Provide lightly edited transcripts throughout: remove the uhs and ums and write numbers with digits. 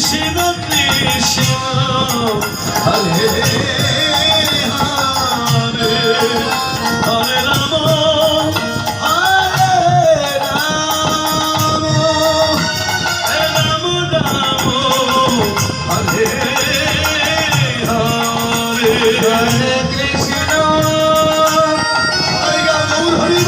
কৃষ্ণ কৃষ্ণ হরে হরে হরে রাম হরে রাম রাম রাম হরে হরে হরে কৃষ্ণ হরে Ram Hari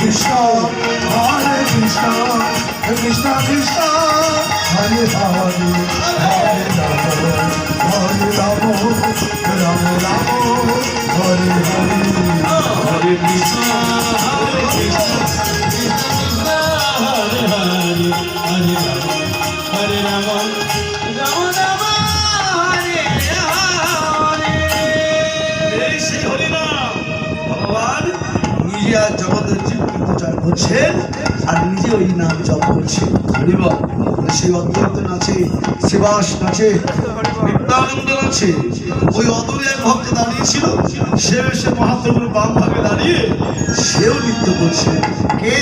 Krishna Krishna Krishna Krishna Hare Hare Hare Rama Rama Rama Hare Hare Hare Krishna Hare Krishna Krishna Hare Hare Hare Rama Rama Rama Hare Hare এই সেই হরি নাম ভগবান নিজে আর জগতের জীবকে প্রচার করছেন আর নিজে ওই নাম জপ করছেন হরিবল সেই অদ্বৈত নাচে শিবাস নাচে নিত্যানন্দ নাচে ওই অদূরে এক ভক্ত দাঁড়িয়েছিল সে এসে মহাপ্রভুর বাম ভাগে দাঁড়িয়ে সেও নৃত্য করছে কে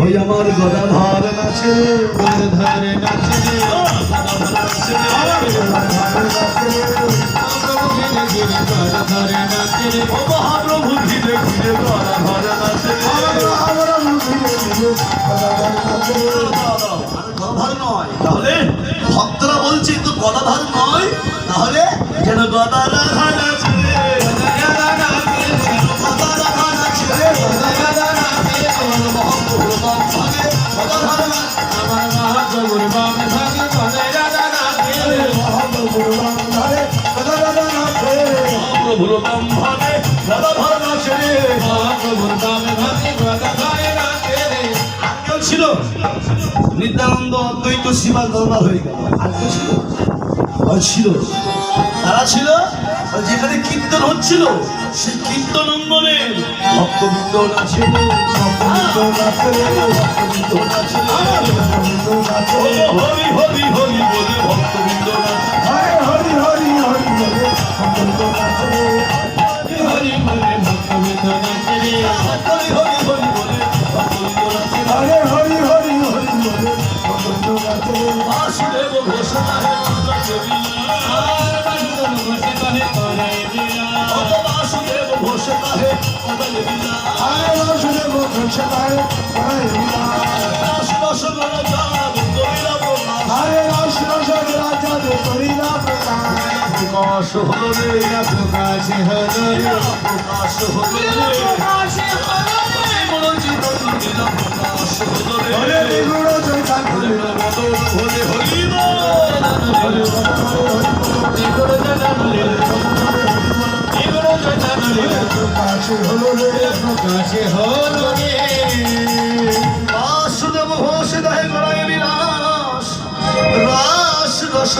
ওই আমার গদাধর নাচে গদাধর নাচে মহাপ্রভু ধীরে ধীরে গদাধর নাচে গদাধর নয় তাহলে ভক্তরা বলছে তো গদাধর নয় তাহলে যেন গদা রাধা নাচে ছিল নিত্যানন্দ অদ্বৈত শিবা দরবার হয়ে গেল আর কেউ ছিল ছিল তারা ছিল যেখানে কীর্তন হচ্ছিল সেই কীর্তন অঙ্গনে ভক্তবৃন্দ নাচে হরি হরি হরি বলে ভক্তবৃন্দ নাচে হরি হরি হরি বলে হরি বলে ভক্তবৃন্দ নাচে হরি হরি হরি বলে ভক্তবৃন্দ নাচে হরে হরি হরি হরি বলে বাসুদেব ঘোষণা বাসুদেব ঘোষণা হে হরে বাসুদেব ঘোষণা হে হরে রস রস রাজা দে করিলা প্রকাশ হলো রে প্রকাশ হলো রে প্রকাশ হলো রে প্রকাশ হলো রে মনোজিত লীলা প্রকাশ হলো রে হরে নিগুণ চৈতন্য হরে হরি হরে প্রকাশ হলো রে প্রকাশ হলো রে বাসুদেব ঘোষ দেহে গড়ায় বিলাস রাস রস